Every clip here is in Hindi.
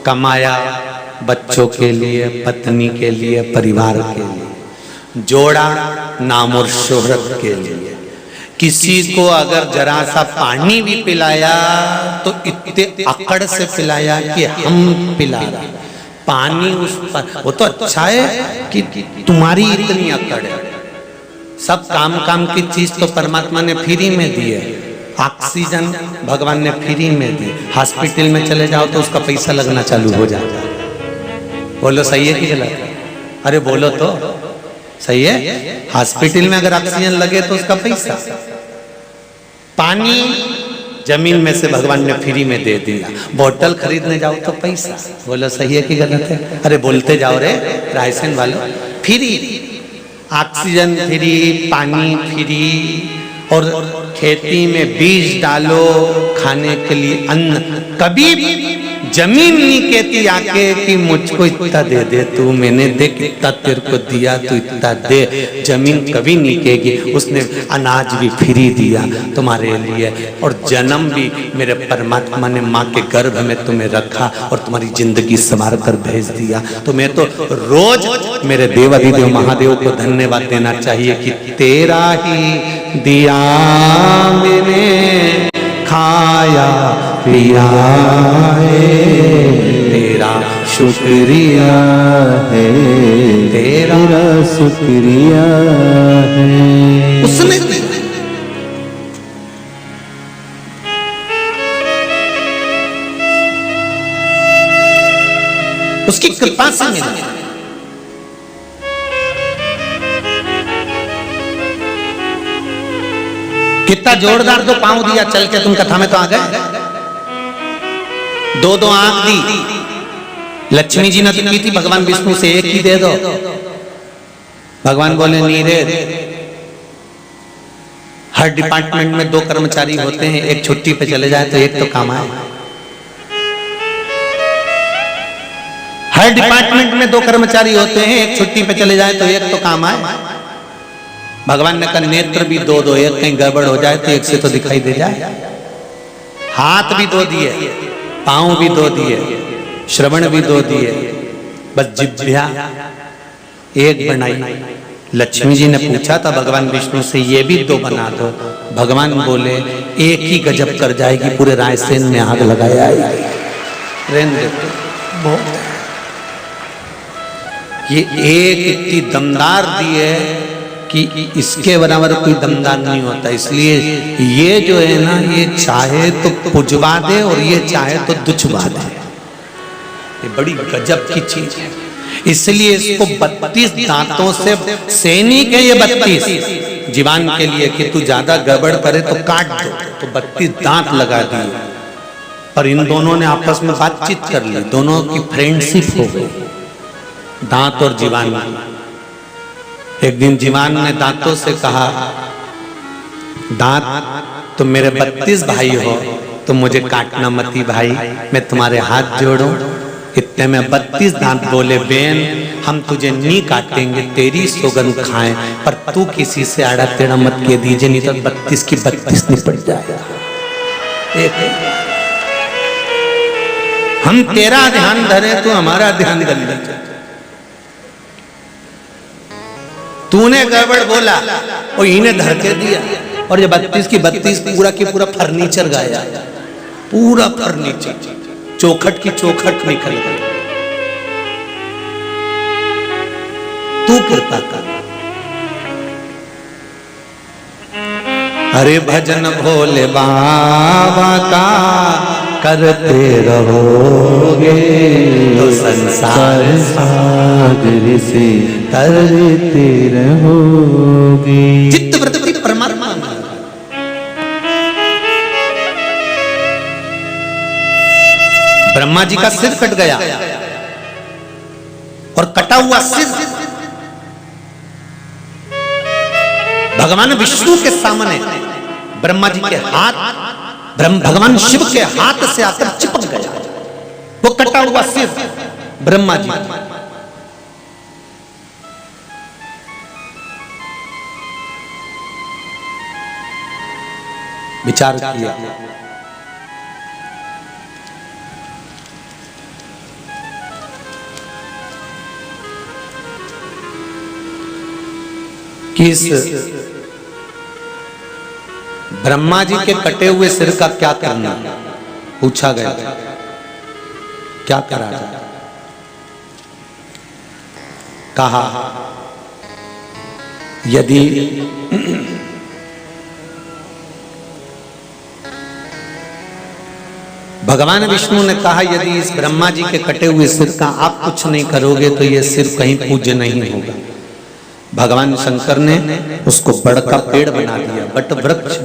कमाया बच्चों के लिए, पत्नी के लिए, परिवार के लिए, जोड़ा नाम और शोहरत के लिए। किसी को अगर जरा सा पानी भी पिलाया तो इतने अकड़ से पिलाया कि हम पिला रहे पानी उस पर। वो तो अच्छा है कि तुम्हारी इतनी अकड़ है। सब काम काम की चीज तो परमात्मा ने फ्री में दी है। ऑक्सीजन भगवान ने फ्री में दी। हॉस्पिटल में चले जाओ तो उसका पैसा लगना चालू हो जाता है। बोलो सही है कि गलत है? अरे बोलो तो सही है। हॉस्पिटल में अगर ऑक्सीजन लगे तो उसका पैसा। पानी जमीन में से भगवान ने फ्री में दे दिया। बोतल खरीदने जाओ तो पैसा। बोलो सही है कि गलत है? अरे बोलते जाओ रे रायसेन वालों। फ्री ऑक्सीजन फ्री, पानी फ्री, और खेती में बीज डालो, खाने के लिए अन्न। कभी जमीन नहीं कहती आके कि मुझको इतना दे दे तू, मैंने देख इतना तेरे को दिया तू इतना दे। जमीन कभी नहीं कहेगी। उसने अनाज भी फ्री दिया तुम्हारे लिए, और जन्म भी मेरे परमात्मा ने माँ के गर्भ में तुम्हें रखा और तुम्हारी जिंदगी संवार कर भेज दिया। तो मैं तो रोज मेरे देवाधिदेव महादेव को धन्यवाद देना चाहिए कि तेरा ही दिया मैंने खाया पिया है, तेरा शुक्रिया है, तेरा शुक्रिया है। उसने उसकी कृपा से मिला। कितना जोरदार तो पांव दिया चल के, तुम कथा में तो आ गए। दो दो आंख दी। लक्ष्मी जी ने तो की थी भगवान विष्णु से एक ही दे दो। भगवान बोले नहीं रे, हर डिपार्टमेंट में 2 कर्मचारी होते हैं, एक छुट्टी पे चले जाए तो एक तो काम आए। हर डिपार्टमेंट में 2 कर्मचारी होते हैं, एक छुट्टी पे चले जाए तो एक तो काम आए। भगवान ने कहा नेत्र भी 2-2, एक कहीं गड़बड़ हो जाए तो एक से तो दिखाई दे जाए। हाथ भी 2 दिए, पांव भी 2 दिए, श्रवण भी 2 दिए, बस जिह्वा एक बनाई। लक्ष्मी जी ने पूछा था भगवान विष्णु से ये भी 2 बना दो। भगवान बोले एक ही गजब कर जाएगी, पूरे रायसेन में आग लगाया ये एक इतनी दमदार दी है कि इसके बराबर कोई दमदार नहीं होता। इसलिए ये जो है ना, ये चाहे तो पुजवा दे और ये चाहे तो दुचवा दे। ये बड़ी गजब की चीज है। इसलिए इसको 32 दांतों से सैनिक है ये 32 जीवान के लिए कि तू ज्यादा गड़बड़ करे तो काट दो, तो 32 दांत लगा दिए। पर इन दोनों ने आपस में बातचीत कर ली, दोनों की फ्रेंडशिप हो गई, दांत और जीवान। एक दिन जीवान ने दांतों से कहा, दांत तुम मेरे 32 भाई हो, तुम मुझे काटना मती भाई, मैं तुम्हारे हाथ जोड़ूं। इतने में 32 दांत बोले बेन हम तुझे नहीं काटेंगे, तेरी सौगंध खाएं, पर तू किसी से आड़ा टेढ़ा मत कह दीजिए, नहीं तो 32 की 32 निपट जाएगा। हम तेरा ध्यान धरे तो हमारा ध्यान धर ले। तूने गड़बड़ बोला और इन्हें धर के दिया, और ये 32 की 32 पूरा की पूरा फर्नीचर गाया, पूरा फर्नीचर चौखट की चौखट निकल गई। तू कृपा कर। अरे भजन भोले बाबा का करते रहोगे तो संसार सागर से तरते रहोगे। चित्त वृत्ति परमात्मा। ब्रह्मा जी का सिर कट गया, और कटा हुआ सिर भगवान विष्णु के सामने ब्रह्मा जी के हाथ, भगवान शिव के हाथ से आकर चिपक गया वो कटा हुआ सिर ब्रह्मा जी। विचार किया, कि इस ब्रह्मा जी के कटे हुए सिर का क्या करना, पूछा गया क्या करा जाए। कहा यदि भगवान विष्णु ने कहा यदि इस ब्रह्मा जी के कटे हुए सिर का आप कुछ नहीं करोगे तो यह सिर कहीं पूज्य नहीं होगा। भगवान शंकर ने उसको बड़ का पेड़ बना दिया, बट वृक्ष।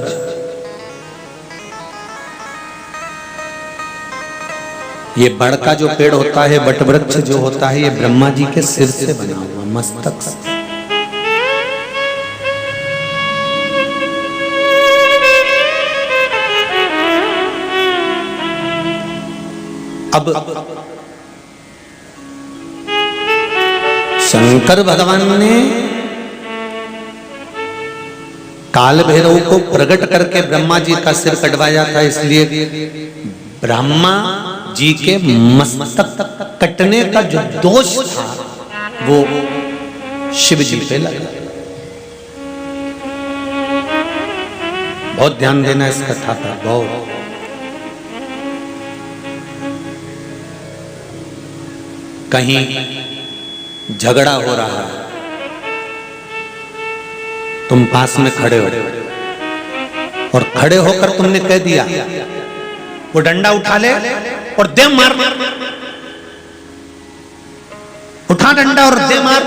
ये बड़ का जो पेड़ होता है, बट वृक्ष जो होता है, ये ब्रह्मा जी के सिर से बना हुआ, मस्तक से। अब शंकर भगवान ने काल भैरव को प्रकट करके ब्रह्मा जी का सिर कटवाया था, इसलिए ब्रह्मा जी के मस्तक कटने का जो दोष था वो शिव जी पे लगा। बहुत ध्यान देना इस कथा पर, बहुत। कहीं झगड़ा हो रहा है, तुम पास में खड़े हो और खड़े होकर तुमने कह दिया वो डंडा उठा ले और दे मार, उठा डंडा और दे मार।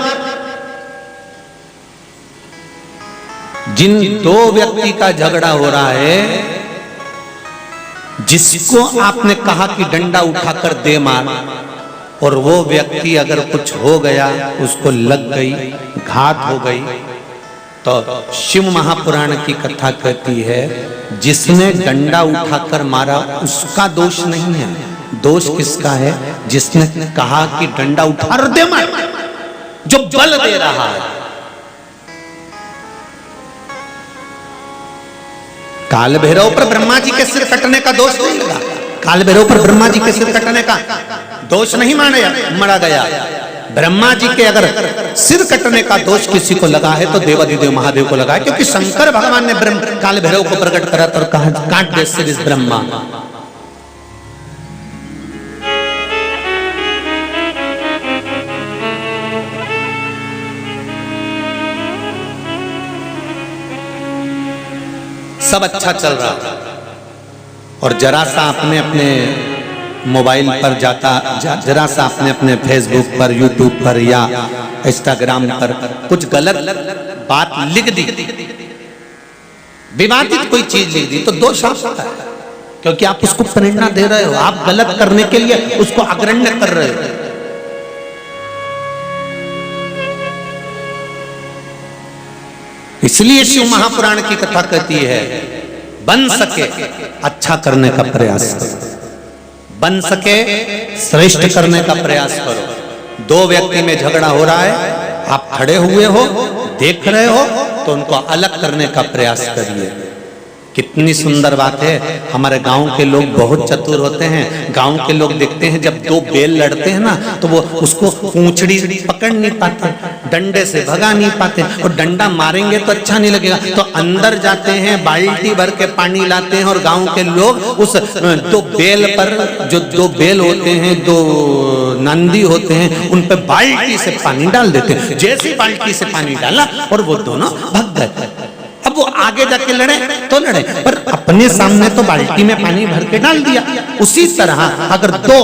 जिन दो व्यक्ति का झगड़ा हो रहा है, जिसको आपने कहा कि डंडा उठाकर दे मार, और वो व्यक्ति अगर कुछ हो गया, उसको लग गई, घात हो गई, तो शिव महापुराण की कथा कहती है जिसने डंडा उठाकर मारा उसका दोष नहीं है, दोष किसका है? जिसने कहा कि डंडा उठा और दे मार, जो बल दे रहा है। काल भैरव पर ब्रह्मा जी के सिर कटने का दोष नहीं लगा, काल भैरव पर ब्रह्मा जी के सिर कटने का दोष नहीं मरा गया। ब्रह्मा जी के अगर सिर कटने का दोष किसी को लगा है तो देवाधिदेव महादेव को लगा है, क्योंकि शंकर भगवान ने काल भैरव को प्रकट करा और कहा काट दे सिर इस ब्रह्मा। सब अच्छा चल रहा था और जरा सा अपने अपने मोबाइल पर जाता, जरा सा अपने फेसबुक पर, यूट्यूब पर या इंस्टाग्राम पर कुछ गलत बात लिख दी, विवादित कोई चीज लिख दी, तो दोष आपका है, क्योंकि आप उसको प्रेरणा दे रहे हो, आप गलत करने के लिए उसको अग्रण्य कर रहे हो। इसलिए शिव महापुराण की कथा कहती है बन सके अच्छा करने का प्रयास करो, बन सके श्रेष्ठ करने का प्रयास करो। दो व्यक्ति में झगड़ा हो रहा है, आप खड़े हुए हो, देख रहे हो, तो उनको अलग करने का प्रयास करिए। कितनी सुंदर बात है। हमारे गांव के लोग बहुत चतुर होते हैं। गांव के लोग देखते हैं जब दो बैल लड़ते हैं ना, तो वो उसको पूंछड़ी पकड़ नहीं पाते, डंडे से भगा नहीं पाते, और डंडा मारेंगे तो अच्छा नहीं लगेगा, तो अंदर जाते हैं, बाल्टी भर के पानी लाते हैं, और गांव के लोग उस दो बैल पर, जो दो बैल होते हैं, दो नंदी होते हैं, उन पर बाल्टी से पानी डाल देते हैं। जैसे बाल्टी से पानी डाला और वो दोनों भग गए। अब वो आगे जाके लड़े तो लड़े, पर अपने सामने तो बाल्टी में पानी भर के डाल दिया। उसी तरह अगर दो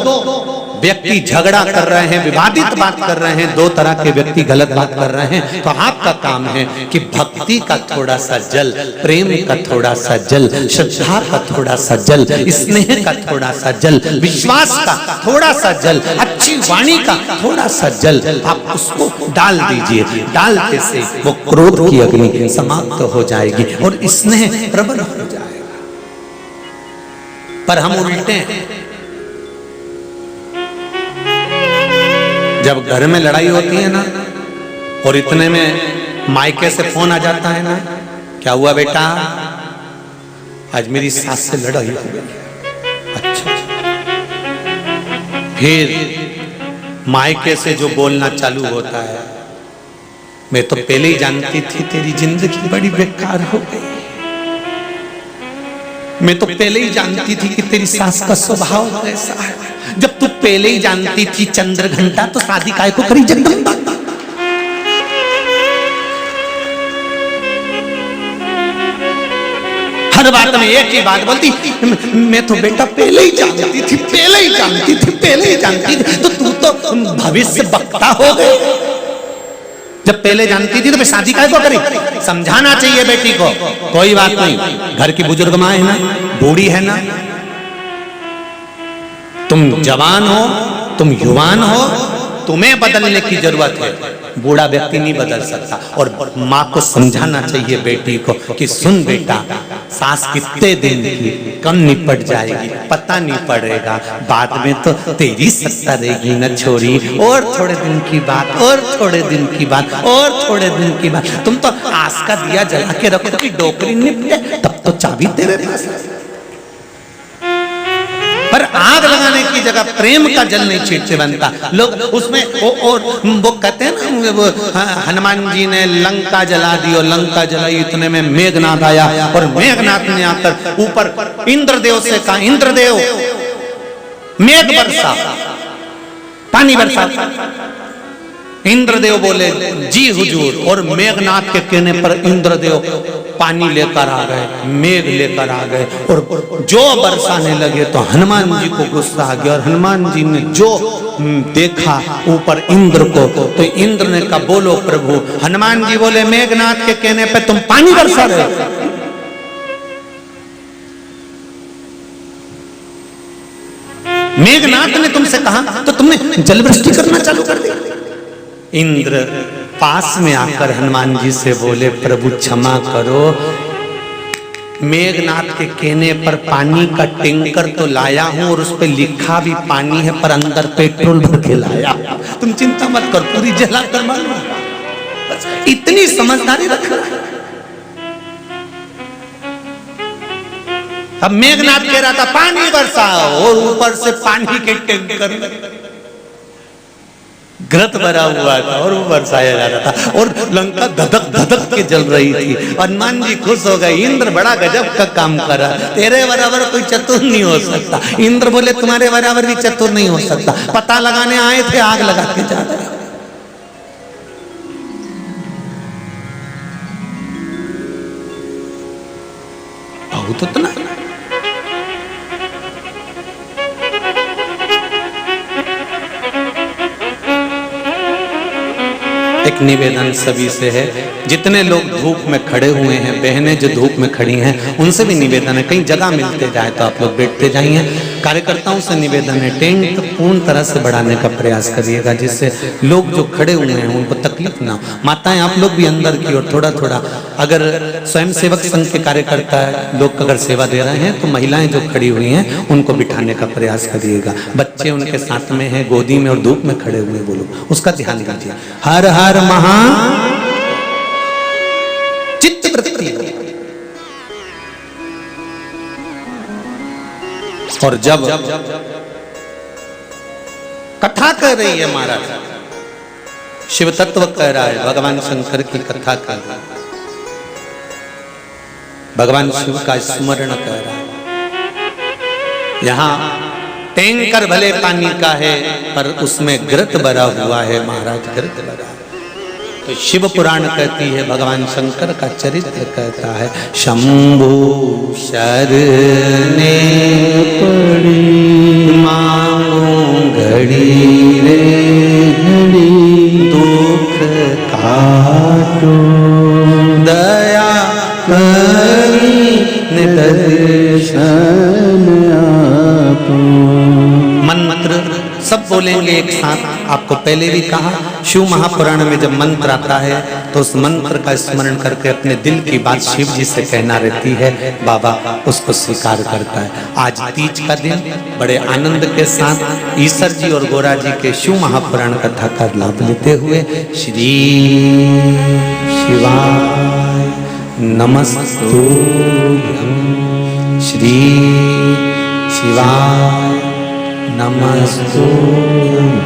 व्यक्ति झगड़ा कर रहे हैं, विवादित बात कर रहे हैं, दो तरह के व्यक्ति गलत बात कर रहे हैं, तो आपका काम है कि भक्ति का थोड़ा सा जल, प्रेम का थोड़ा सा जल, श्रद्धा का थोड़ा सा जल, स्नेह का थोड़ा सा जल, विश्वास का थोड़ा सा जल, अच्छी वाणी का थोड़ा सा जल आप उसको डाल दीजिए। डालते से वो क्रोध की अग्नि समाप्त हो जाएगी और स्नेह प्रबल हो जाएगा। पर हम उल्टे हैं, जब घर में लड़ाई होती है ना, और इतने में मायके से फोन आ जाता है ना, क्या हुआ बेटा, आज मेरी सास से लड़ाई हो गई। अच्छा, फिर मायके से जो बोलना चालू होता है, मैं तो पहले ही जानती थी तेरी जिंदगी बड़ी बेकार हो गई। मैं तो पहले ही जानती थी कि तेरी सास का स्वभाव ऐसा है। जब तू पहले ही जानती थी चंद्र घंटा, तो शादी काय को करी जगदम्बा। हर बात में एक ही बात बोलती, मैं तो बेटा पहले ही जानती थी, पहले ही जानती थी, पहले ही जानती थी। तो तू तो भविष्य वक्ता हो गए। जब पहले जानती थी तो मैं शादी काय को करी? समझाना चाहिए बेटी को। कोई बात नहीं, घर की बुजुर्ग माँ है ना, बूढ़ी है ना, तुम जवान हो, तुम युवान हो, तुम्हें बदलने की जरूरत है, बूढ़ा व्यक्ति नहीं बदल सकता। और माँ को समझाना चाहिए बेटी को कि सुन बेटा, सास कितने दिन की कम निपट जाएगी पता नहीं पड़ेगा, बाद में तो तेरी सत्ता रहेगी न छोरी। और थोड़े दिन की बात, और थोड़े दिन की बात, और थोड़े दिन की बात। तुम तो आस का दिया जला के रखो कि डोकरी निपटे, तब तो चाबी तेरे पास। पर आग लगाने की जगह प्रेम का जल नहीं छींटे बनता। लोग उसमें वो कहते हैं ना, वो हनुमान जी ने लंका जला दी और लंका जलाई, इतने में मेघनाथ आया और मेघनाथ ने आकर ऊपर इंद्रदेव से कहा, इंद्रदेव मेघ बरसा, पानी बरसा। इंद्रदेव बोले जी हुजूर, और मेघनाथ के कहने पर इंद्रदेव पानी लेकर आ गए, मेघ लेकर आ गए और जो बरसाने लगे तो हनुमान जी को गुस्सा आ गया। और हनुमान जी ने जो देखा ऊपर इंद्र को, तो इंद्र ने कहा बोलो प्रभु। हनुमान जी बोले मेघनाथ के कहने पे तुम पानी बरसा रहे हो। मेघनाथ ने तुमसे कहा तो तुमने जलवृष्टि करना चालू कर दिया। इंद्र पास में आकर हनुमान जी से बोले प्रभु क्षमा करो, मेघनाथ के कहने पर पानी का टैंकर तो लाया हूं और उस पे लिखा भी पानी है, पर अंदर पेट्रोल भर के लाया। तुम चिंता मत कर, पूरी जला कर मालूम। इतनी समझदारी रखना। अब मेघनाथ कह रहा था पानी बरसाओ, और ऊपर से पानी के टैंकर घृत भरा हुआ था और वो बरसाया जा रहा था, और लंका धधक धधक के जल रही थी। हनुमान जी खुश हो गए, इंद्र बड़ा गजब का काम करा, तेरे बराबर कोई चतुर नहीं हो सकता। इंद्र बोले तुम्हारे बराबर भी चतुर नहीं हो सकता, पता लगाने आए थे, आग लगा के जा रहे। बहुत उतना एक निवेदन सभी से है, जितने लोग धूप में खड़े हुए हैं, बहनें जो धूप में खड़ी हैं, उनसे भी निवेदन है, कहीं जगह मिलते जाए तो आप लोग बैठते जाइए। कार्यकर्ताओं से निवेदन है, टेंट पूर्ण तरह से बढ़ाने का प्रयास करिएगा, जिससे लोग जो खड़े हुए हैं उनको तकलीफ ना हो। माताएं आप लोग भी अंदर की ओर थोड़ा थोड़ा, अगर स्वयं सेवक संघ के कार्यकर्ता लोग अगर सेवा दे रहे हैं तो महिलाएं जो खड़ी हुई हैं उनको बिठाने का प्रयास करिएगा। बच्चे उनके साथ में हैं, गोदी में और धूप में खड़े हुए, बोलो उसका ध्यान दीजिए। हर हर महा चित्त वृत्ति। और जब कथा कर रही है महाराज, शिव तत्व कह रहा है, भगवान शंकर की कथा कर रहा है, भगवान शिव का स्मरण कर रहा है। यहां टैंकर भले पानी का है पर उसमें घृत भरा हुआ है महाराज, घृत भरा। तो शिव पुराण कहती है, भगवान शंकर का चरित्र कहता है, शंभु शरणे पड़ी मांगो घड़ी रे घड़ी, दुख काटो दया करी दर्शन आपो। मंत्र सब बोलेंगे एक साथ। आपको पहले भी कहा, शिव महापुराण में जब मंत्र आता है तो उस मंत्र का स्मरण करके अपने दिल की बात शिव जी से कहना रहती है, बाबा उसको स्वीकार करता है। आज तीज का दिन बड़े आनंद के साथ ईश्वर जी और गोरा जी के शिव महापुराण कथा का लाभ लेते हुए श्री शिवाय नमस्तुभ्यं, श्री शिवाय नमस्तुभ्यं,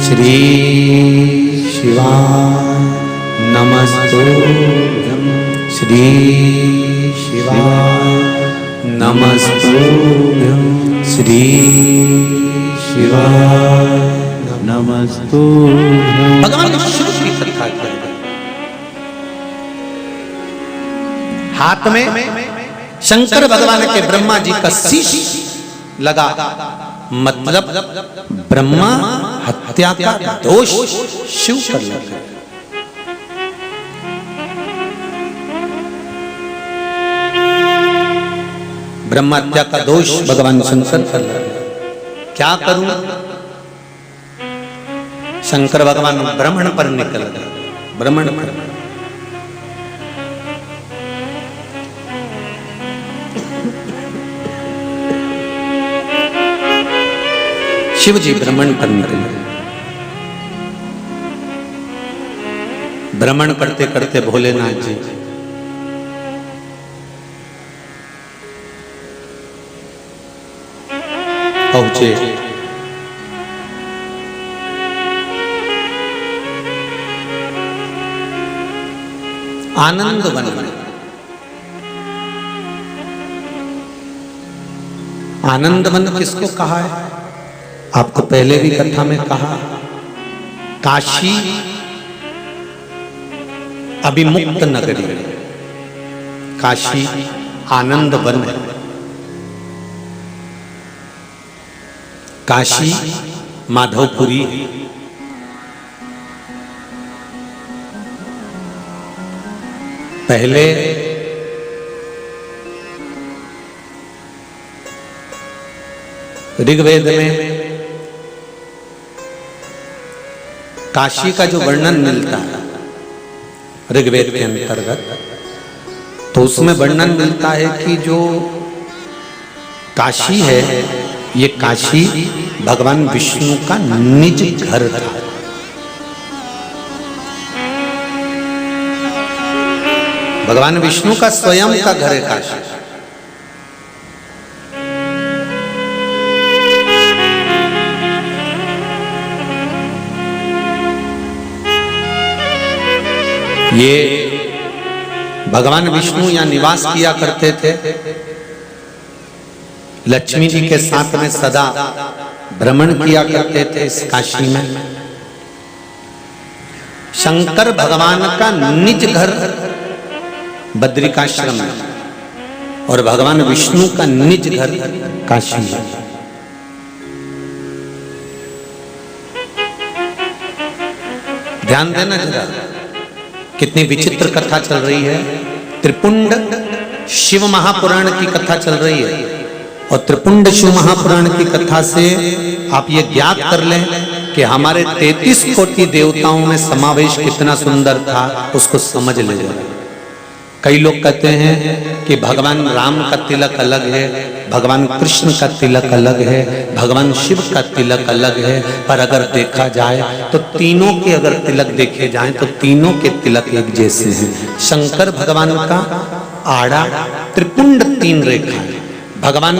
श्री शिवाय नमस्तुभ्यं श्री शिवाय नमस्तुभ्यं श्री शिवाय नमस्तुभ्यं। भगवान शिव की कथा करें। हाथ में शंकर भगवान के ब्रह्मा जी का शीश लगा, मतलब ब्रह्मा हत्या का दोष शिव पर लगा। ब्रह्मा हत्या का दोष भगवान शंकर पर लगा। क्या करूं? शंकर भगवान ब्राह्मण पर निकल गए। ब्राह्मण पर शिव जी ब्राह्मण पर निकले। भ्रमण करते करते भोलेनाथ जी पहुंचे। आनंद वन में। आनंद वन किसको कहा है? आपको पहले भी कथा में कहा, काशी अभिमुक्त नगरी, काशी आनंद वन है। काशी माधवपुरी, पहले ऋग्वेद में काशी का जो वर्णन मिलता है ऋग्वेद के अंतर्गत, तो उसमें वर्णन मिलता है कि जो काशी है, ये काशी भगवान विष्णु का निज घर था। भगवान विष्णु का स्वयं का घर है काशी। ये भगवान विष्णु यहाँ निवास किया करते थे। लक्ष्मी जी के साथ में सदा भ्रमण किया करते थे इस काशी में। शंकर भगवान का निज घर बद्रिकाश्रम है और भगवान विष्णु का निज घर काशी है। ध्यान देना जरा, कितनी विचित्र कथा चल रही है। त्रिपुंड शिव महापुराण की कथा चल रही है और त्रिपुंड शिव महापुराण की कथा से आप ये ज्ञात कर लें कि हमारे 33 कोटि देवताओं में समावेश कितना सुंदर था, उसको समझ ले। कई लोग कहते हैं कि भगवान राम का तिलक अलग है, भगवान कृष्ण का तिलक अलग है, भगवान शिव का तिलक अलग है, पर अगर देखा जाए तो तीनों के अगर तिलक देखे जाएं तो तीनों के तिलक एक जैसे हैं। शंकर भगवान का आड़ा त्रिपुंड 3 रेखा है, भगवान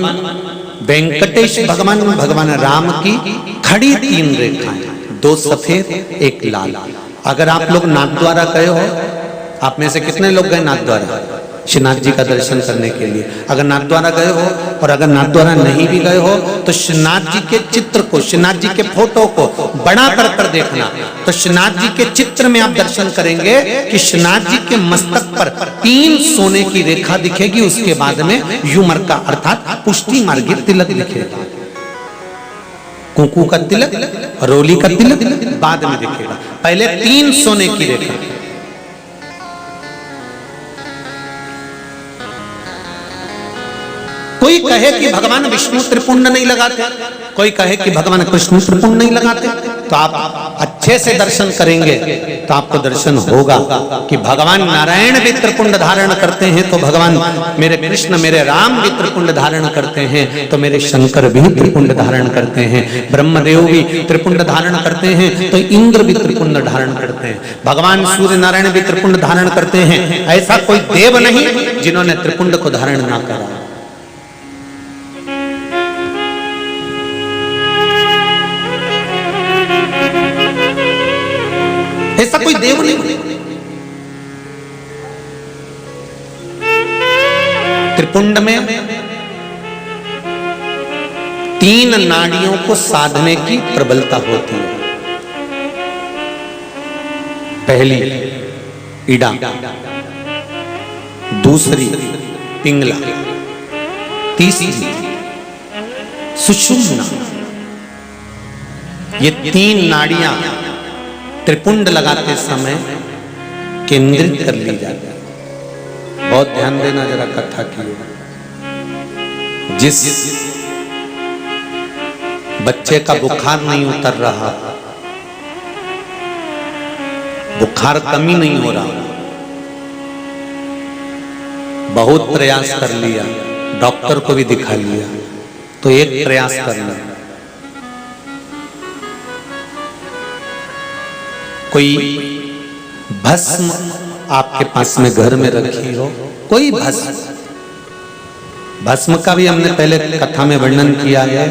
वेंकटेश भगवान भगवान राम की खड़ी 3 रेखा है, 2 सफेद 1 लाल। अगर आप लोग नाथद्वारा गए हो, आप में से कितने लोग गए नाथद्वारा श्रीनाथ जी का दर्शन करने के लिए? अगर नाथद्वारा गए हो और अगर नाथद्वारा नहीं भी गए हो तो श्रीनाथ जी के चित्र को, श्रीनाथ जी के फोटो को बड़ा कर देखना। तो श्रीनाथ जी के चित्र में आप दर्शन करेंगे कि श्रीनाथ जी के मस्तक पर 3 सोने की रेखा दिखेगी, उसके बाद में युमर का अर्थात पुष्टि मार्गी तिलक दिखेगा। कुंकू का तिलक, रोली का तिलक बाद में दिखेगा, पहले 3 सोने की रेखा। कोई कहे कि भगवान विष्णु त्रिपुंड नहीं लगाते, कोई कहे कि भगवान कृष्ण त्रिपुंड नहीं लगाते, तो आप अच्छे से दर्शन करेंगे तो आपको दर्शन होगा कि भगवान नारायण भी त्रिपुंड धारण करते हैं, तो भगवान मेरे कृष्ण मेरे राम भी त्रिपुंड धारण करते हैं, तो मेरे शंकर भी त्रिपुंड धारण करते हैं, ब्रह्मदेव भी त्रिपुंड धारण करते हैं, तो इंद्र भी त्रिपुंड धारण करते हैं, भगवान सूर्य नारायण भी त्रिपुंड धारण करते हैं। ऐसा कोई देव नहीं जिन्होंने त्रिपुंड को धारण ना करा। ऐसा कोई देव नहीं। त्रिपुंड में 3 नाड़ियों को साधने की प्रबलता होती है। पहली इड़ा, दूसरी पिंगला, तीसरी सुषुम्ना। ये 3 नाड़ियां त्रिपुंड लगाते समय केंद्रित कर ली जाती है। बहुत ध्यान देना जरा कथा की। जिस बच्चे का बुखार नहीं उतर रहा, बुखार कमी नहीं हो रहा, बहुत प्रयास कर लिया, डॉक्टर को भी दिखा लिया, तो एक प्रयास करना, कोई भस्म आपके पास में घर में रखी हो, कोई भस्म। भस्म का भी हमने पहले कथा में वर्णन किया है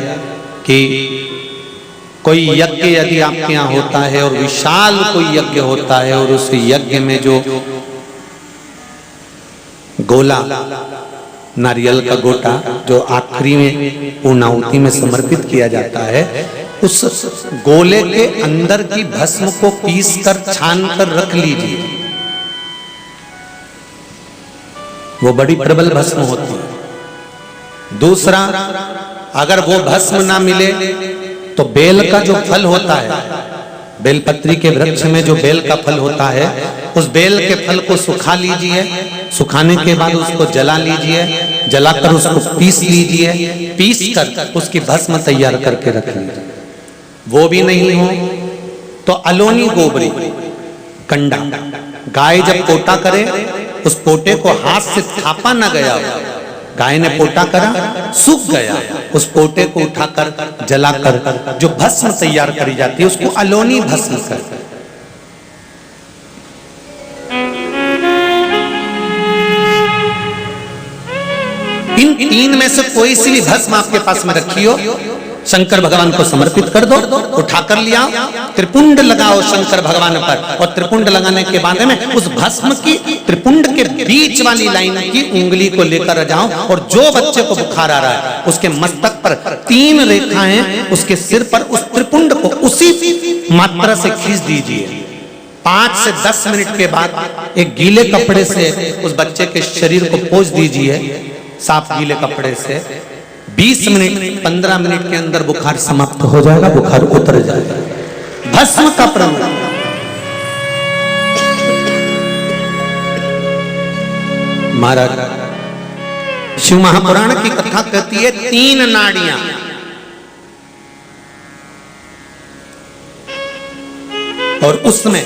कि कोई यज्ञ यदि आपके यहाँ होता है और विशाल कोई यज्ञ होता है और उस यज्ञ में जो गोला, नारियल का गोटा जो आखिरी में पूर्णाहुति में समर्पित किया जाता है, उस गोले के अंदर की भस्म को पीस कर छान कर रख लीजिए। वो बड़ी प्रबल भस्म होती है। दूसरा, अगर वो भस्म ना मिले तो बेल का जो फल होता है, बेलपत्री के वृक्ष में जो बेल का फल होता है, उस बेल के फल को सुखा लीजिए। सुखाने के बाद उसको जला लीजिए, जलाकर उसको पीस लीजिए, पीस कर उसकी भस्म तैयार करके रख लीजिए। वो भी नहीं हो तो अलोनी गोबरी, कंडा, गाय जब पोटा करे उस पोटे को हाथ से थापा ना गया, गाय ने पोटा करा, सूख गया, उस पोटे को उठाकर जलाकर जो भस्म तैयार करी जाती है उसको अलोनी भस्म कहते हैं। इन 3 में से कोई सी भी भस्म आपके पास में रखी हो, शंकर भगवान को समर्पित कर दो, उठाकर लिया, त्रिपुंड लगाओ शंकर भगवान पर, और त्रिपुंड लगाने के बाद में उस भस्म की त्रिपुंड के बीच वाली लाइन की उंगली को लेकर जाओ, और जो बच्चे को बुखार आ रहा है उसके मस्तक पर 3 रेखाएं उसके सिर पर उस त्रिपुंड को उसी मात्रा से खींच दीजिए। 5 से 10 मिनट के बाद एक गीले कपड़े से उस बच्चे के शरीर को पोंछ दीजिए, साफ गीले कपड़े से। 20 मिनट 15 मिनट के अंदर बुखार समाप्त हो जाएगा, बुखार उतर जाएगा। भस्म का प्रयोग। महाराज शिव महापुराण की कथा कहती है 3 नाड़ियां, और उसमें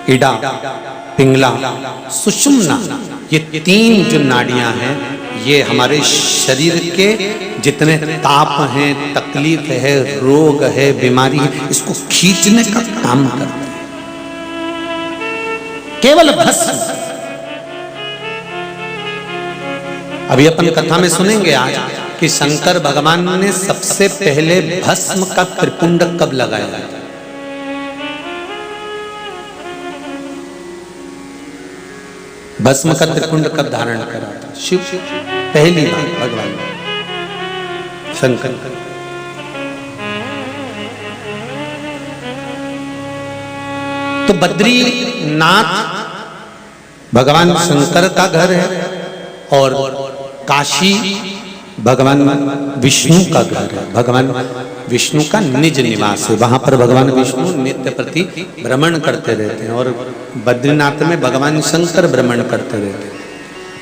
इड़ा, पिंगला, सुषुम्ना, ये 3 जो नाड़ियां हैं, ये हमारे शरीर के जितने ताप हैं, तकलीफ है, रोग है, बीमारी है, इसको खींचने का काम करते हैं। केवल भस्म। अभी अपन कथा में सुनेंगे आज कि शंकर भगवान ने सबसे पहले भस्म का त्रिपुंड कब लगाया। भस्म का त्रिपुंड कब धारण करा था? शिव पहली बार भगवान शंकर। तो बद्रीनाथ भगवान शंकर का घर है और काशी भगवान विष्णु का घर है, भगवान विष्णु का निज निवास है। वहां पर भगवान विष्णु नित्य प्रति भ्रमण करते रहते हैं, और बद्रीनाथ में भगवान शंकर भ्रमण करते रहते हैं।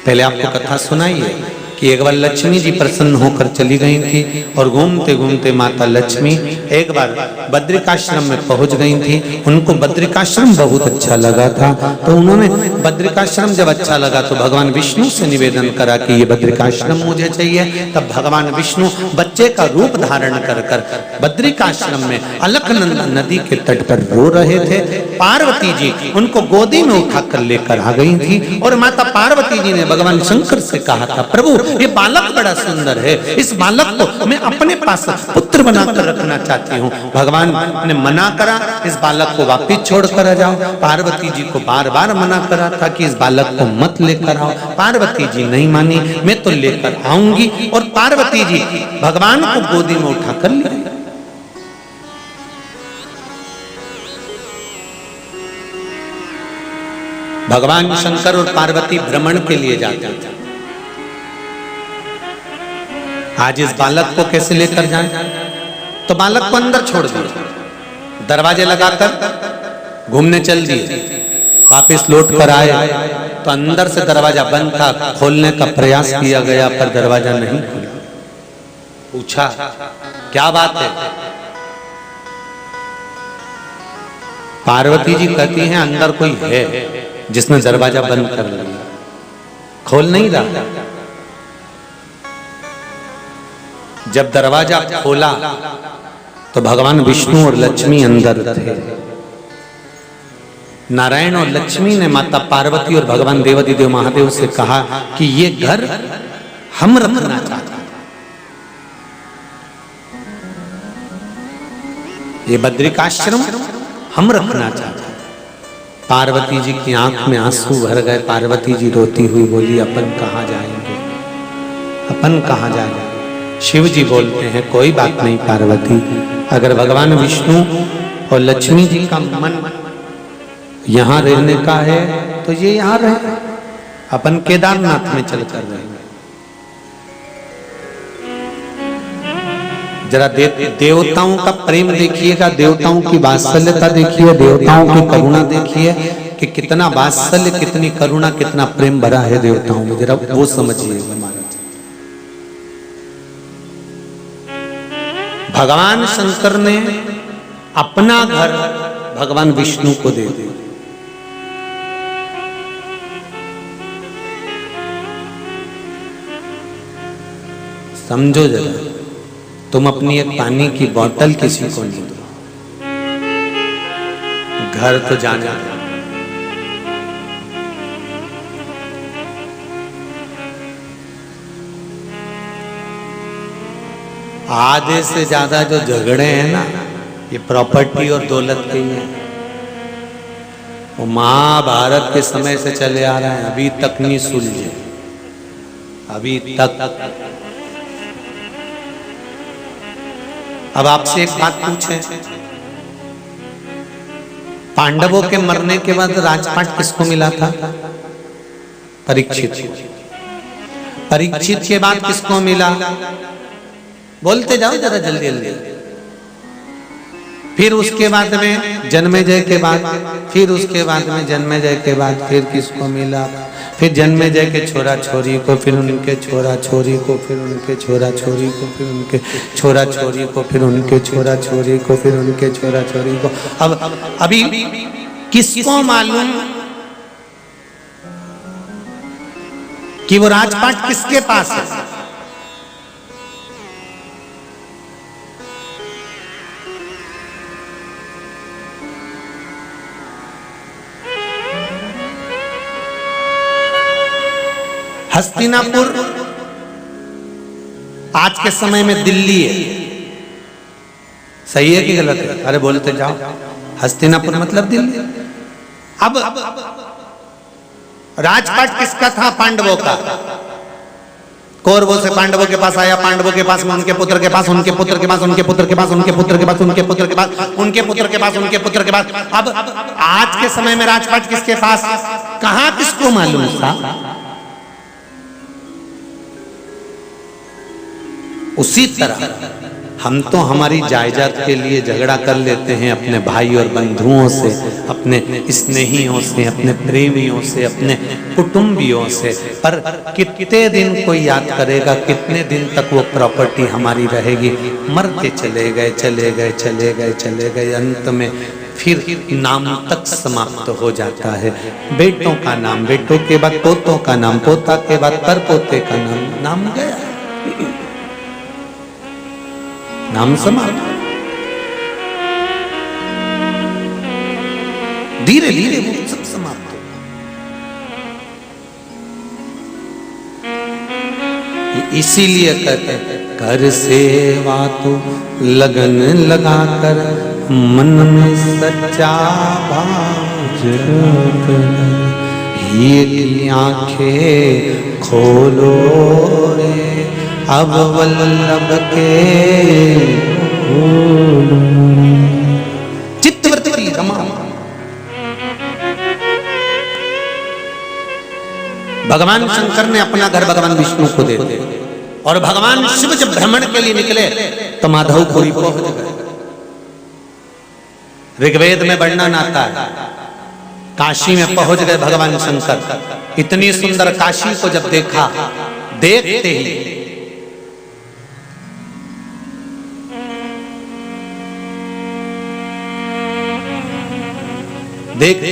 पहले आपको कथा सुनाई है कि एक बार लक्ष्मी जी प्रसन्न होकर चली गई थी, और घूमते घूमते माता लक्ष्मी एक बार बद्रिकाश्रम में पहुंच गई थी। उनको बद्रिकाश्रम बहुत अच्छा लगा था, तो उन्होंने बद्रिकाश्रम जब अच्छा लगा तो भगवान विष्णु से निवेदन करा कि ये बद्रिकाश्रम मुझे चाहिए। तब भगवान विष्णु बच्चे का रूप धारण कर कर बद्रिकाश्रम में अलकनंदा नदी के तट पर रो रहे थे। पार्वती जी उनको गोदी में उठाकर लेकर आ गई थी, और माता पार्वती जी ने भगवान शंकर से कहा था, प्रभु ये बालक बड़ा सुंदर है, इस बालक को मैं अपने पास पुत्र बनाकर रखना चाहती हूँ। भगवान ने मना करा, इस बालक को वापिस छोड़ कर आ जाओ। पार्वती जी को बार बार मना करा था कि इस बालक को मत लेकर आओ। पार्वती जी नहीं मानी, मैं तो लेकर आऊंगी। और पार्वती जी भगवान को गोदी में उठा कर ली। भगवान शंकर और पार्वती भ्रमण के लिए जाते थे। आज इस बालक को कैसे लेकर जाएं? तो बालक को अंदर छोड़ दिया, दरवाजे लगाकर घूमने चल दिए। वापस लौट कर आए तो अंदर से दरवाजा बंद था। खोलने का प्रयास किया गया पर दरवाजा नहीं खुला। पूछा क्या बात है? पार्वती जी कहती हैं अंदर कोई है जिसने दरवाजा बंद कर लिया, खोल नहीं रहा। जब दरवाजा खोला तो भगवान विष्णु और लक्ष्मी अंदर थे। नारायण और लक्ष्मी ने माता पार्वती और भगवान देवाधिदेव महादेव से कहा कि ये घर हम रखना चाहते हैं, ये बद्रिकाश्रम हम रखना चाहते हैं। पार्वती जी की आंख में आंसू भर गए। पार्वती जी रोती हुई बोली अपन कहाँ जाएंगे, अपन कहाँ जाएंगे? शिव जी बोलते हैं कोई बात नहीं पार्वती, अगर भगवान विष्णु और लक्ष्मी जी का मन यहाँ रहने का है तो ये यहाँ रहे, अपन केदारनाथ में चलकर रहेंगे। जरा देवताओं का प्रेम देखिएगा, देवताओं की वात्सल्यता देखिए, देवताओं की करुणा देखिए कि कितना वात्सल्य, कितनी करुणा, कितना प्रेम भरा है देवताओं में। जरा वो समझिएगा महाराज। भगवान शंकर ने अपना घर भगवान विष्णु को दे दिया। समझो जरा, तुम अपनी एक पानी की बोतल किसी को नहीं दो, घर तो जाने दो। आधे से ज्यादा जो झगड़े हैं ना, ये प्रॉपर्टी और दौलत के ही है। वो महाभारत के समय से चले आ रहे हैं, अभी तक नहीं सुलझे, अभी तक। अब आपसे एक बात पूछे, पांडवों के मरने के बाद राजपाट किसको मिला था? परीक्षित। परीक्षित के बाद किसको मिला? बोलते जाओ जरा जल्दी जल्दी। फिर उसके बाद में जन्मेजय के बाद, फिर उसके बाद में जन्मेजय के बाद फिर किसको मिला? फिर जन्मेजय के छोरा छोरी को, फिर उनके छोरा छोरी को, फिर उनके छोरा छोरी को, फिर उनके छोरा छोरी को, फिर उनके छोरा छोरी को, फिर उनके छोरा छोरी को। अब अभी किसको मालूम कि वो राजपाट किसके पास है? हस्तिनापुर आज के समय में दिल्ली है, सही है कि गलत है? अरे बोलते जाओ। हस्तिनापुर मतलब दिल्ली। अब राजपाट किसका था? पांडवों का। कौरवों से पांडवों के पास आया, पांडवों के पास में उनके पुत्र के पास, उनके पुत्र के पास, उनके पुत्र के पास, उनके पुत्र के पास, उनके पुत्र के पास, उनके पुत्र के पास, उनके पुत्र के पास। अब आज के समय में राजपाट किसके पास? कहां किसको मालूम था? उसी तरह हम तो हमारी जायदाद के लिए झगड़ा कर लेते हैं अपने भाई और बंधुओं से, अपने स्नेहियों से, अपने प्रेमियों से, अपने कुटुंबियों से। पर कितने दिन कोई याद करेगा? कितने दिन तक वो प्रॉपर्टी हमारी रहेगी? मरते चले गए, चले गए, चले गए, चले गए। अंत में फिर नाम तक समाप्त हो जाता है। बेटों का नाम, बेटों के बाद पोतों का नाम, पोता के बाद परपोते का नाम, नाम गया, नाम समाप्त। धीरे धीरे वो सब समाप्त हो। इसीलिए कहते हैं कर सेवा तो लगन लगाकर मन में सच्चा भाव हीर की आंखें खोलो रे अब वल्लभ के चित्तवृत्ति रमा। भगवान शंकर ने अपना घर भगवान विष्णु को दे दिया और भगवान शिव जब भ्रमण के लिए निकले तो माधवपुरी पहुंच गए। ऋग्वेद में वर्णन आता है काशी में पहुंच गए भगवान शंकर। इतनी सुंदर काशी को जब देखा, देखते ही देखते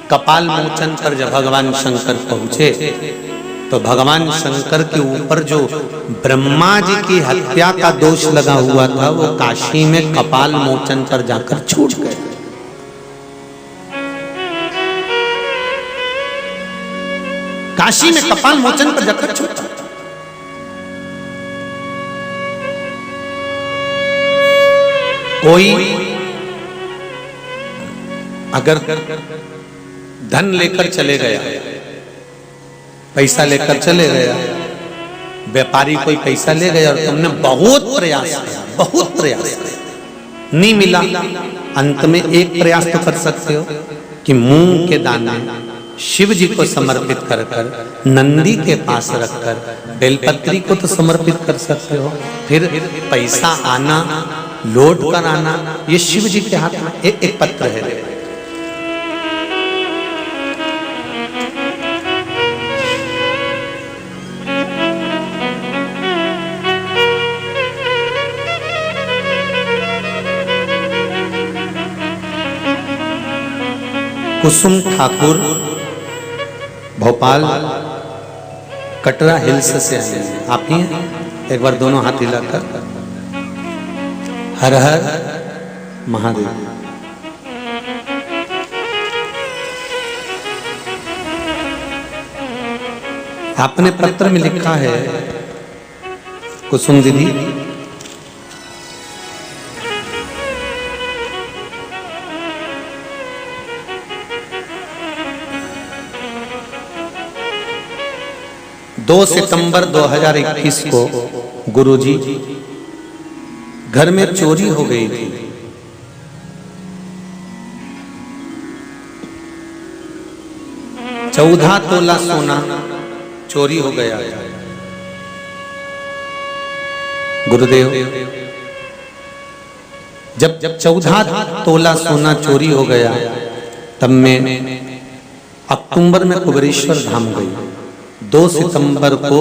कपाल मोचन पर जब भगवान शंकर पहुंचे तो भगवान शंकर के ऊपर जो ब्रह्मा जी की हत्या का दोष लगा हुआ था वो काशी में कपाल मोचन पर जाकर छूट गए। काशी में कपाल मोचन पर जाकर छूट गए। कोई अगर धन लेकर चले गया, पैसा लेकर चले गया, व्यापारी कोई पैसा ले गया और तुमने बहुत प्रयास नहीं मिला, अंत में एक प्रयास तो कर सकते हो कि मूंग के दाने शिव जी को समर्पित कर कर नंदी के पास रखकर बेलपत्री को तो समर्पित कर सकते हो। फिर पैसा आना, लौट कर आना, ये शिव जी के हाथ में एक पत्र है। कुसुम ठाकुर भोपाल कटरा हिल्स से आए हैं। आप ही एक बार दोनों हाथ हिलाकर हर हर महादेव। आपने पत्र में लिखा है कुसुम दीदी, दो सितंबर 2021 को गुरुजी घर में चोरी हो गई थी। चौदह तोला सोना चोरी हो गया। गुरुदेव जब 14 तोला सोना चोरी हो गया तब मैं अक्टूबर में कुबेरेश्वर धाम गई। 2 सितंबर को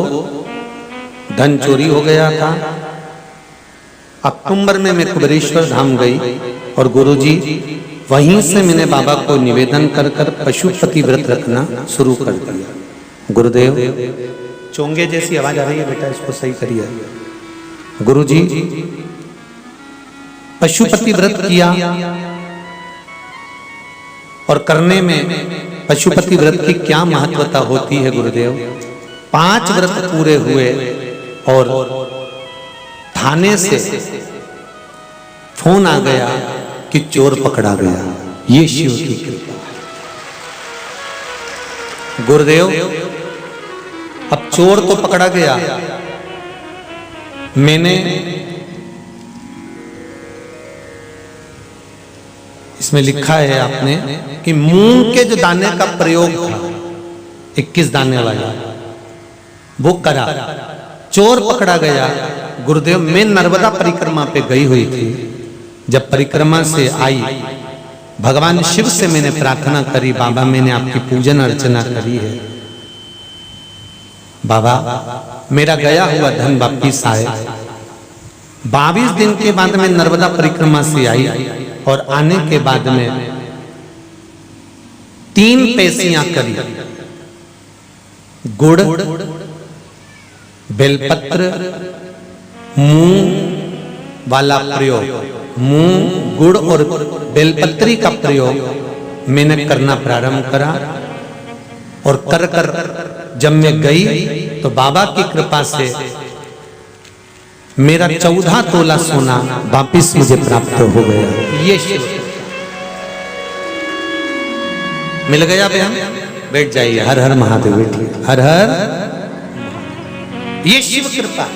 धन चोरी हो गया था। अक्टूबर में मैं कुबेरेश्वर धाम गई और गुरुजी वहीं से मैंने बाबा को निवेदन कर कर पशुपति व्रत रखना शुरू कर दिया। गुरुदेव चोंगे जैसी आवाज आ रही है बेटा, इसको सही करिए। गुरुजी पशुपति व्रत किया और करने में पशुपति व्रत की क्या महत्वता होती है गुरुदेव। 5 व्रत पूरे हुए और थाने से फोन आ गया कि चोर पकड़ा गया। ये शिव की कृपा है गुरुदेव। अब चोर तो पकड़ा गया, मैंने इसमें लिखा है आपने कि मूंग के जो दाने का प्रयोग था 21 दाने वाला वो करा, चोर पकड़ा गया। गुरुदेव मैं नर्मदा परिक्रमा पे गई हुई थी। जब परिक्रमा से आई भगवान शिव से मैंने प्रार्थना करी, बाबा मैंने आपकी पूजन अर्चना करी है, बाबा मेरा गया हुआ धन वापिस आए। 22 दिन के बाद मैं नर्मदा परिक्रमा से आई और आने के बाद में 3 पेशियां करी, गुड़, बेलपत्र, मूंग वाला प्रयोग, मूंग, गुड़ और बेलपत्री का प्रयोग मैंने करना प्रारंभ करा। और कर कर जब मैं गई तो बाबा की कृपा से मेरा 14 तोला सोना वापिस मुझे प्राप्त हो गया। ये शिव मिल गया बहन, बैठ जाइए। हर हर महादेव, बैठिए। हर हर, ये शिव कृपा।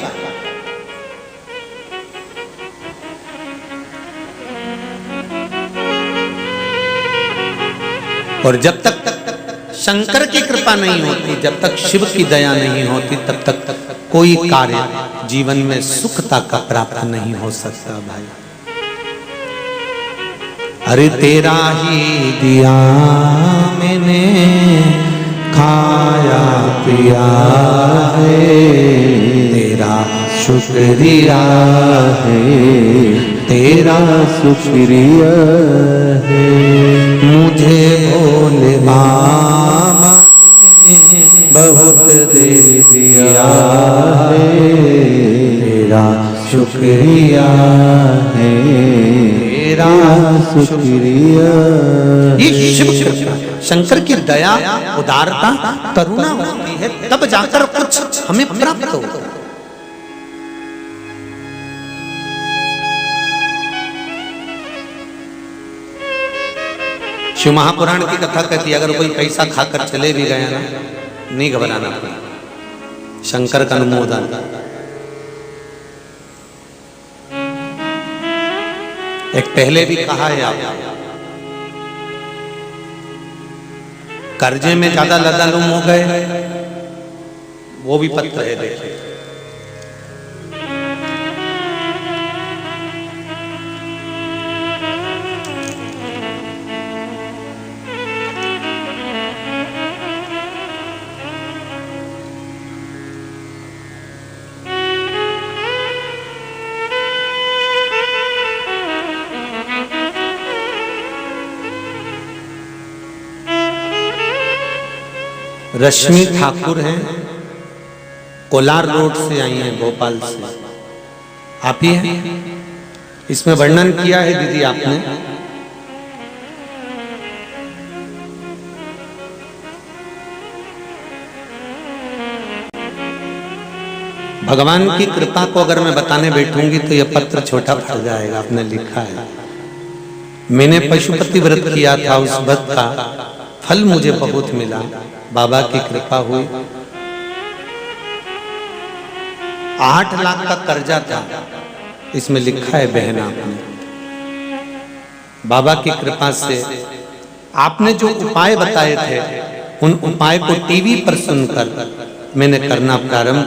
और जब तक शंकर की कृपा नहीं होती, जब तक शिव की दया नहीं होती, तब तक कोई कार्य जीवन में सुखता का प्राप्त नहीं हो सकता भाई। अरे तेरा ही दिया मैंने खाया पिया है, तेरा शुक्रिया है, तेरा शुक्रिया है। मुझे भोले बाबा ने बहुत दे दिया है, तेरा शुक्रिया है, तेरा शुक्रिया। ये शिव शंकर की दया, उदारता, करुणा होती है, तब जाकर कुछ हमें प्राप्त होता है। शिव महापुराण की कथा कहती है, अगर कोई पैसा खाकर चले भी गया ना, नहीं घबराना पड़ा, शंकर का अनुमोदन। एक पहले भी कहा है, आप कर्जे में ज्यादा लदालुम हो गए, वो भी पत्र है, देखिए। रश्मि ठाकुर हैं, कोलार रोड से आई हैं, भोपाल से। आप ही हैं? इसमें वर्णन किया है दीदी आपने। भगवान की कृपा को अगर मैं बताने बैठूंगी तो यह पत्र छोटा पड़ जाएगा। आपने लिखा है, मैंने पशुपति व्रत किया था, उस व्रत का फल मुझे बहुत मिला, बाबा की कृपा हुई। 8 लाख का कर्जा था, इसमें लिखा है बहन आपने। बाबा की कृपा से आपने जो उपाय बताए थे, उन उपाय को टीवी पर सुनकर मैंने करना प्रारंभ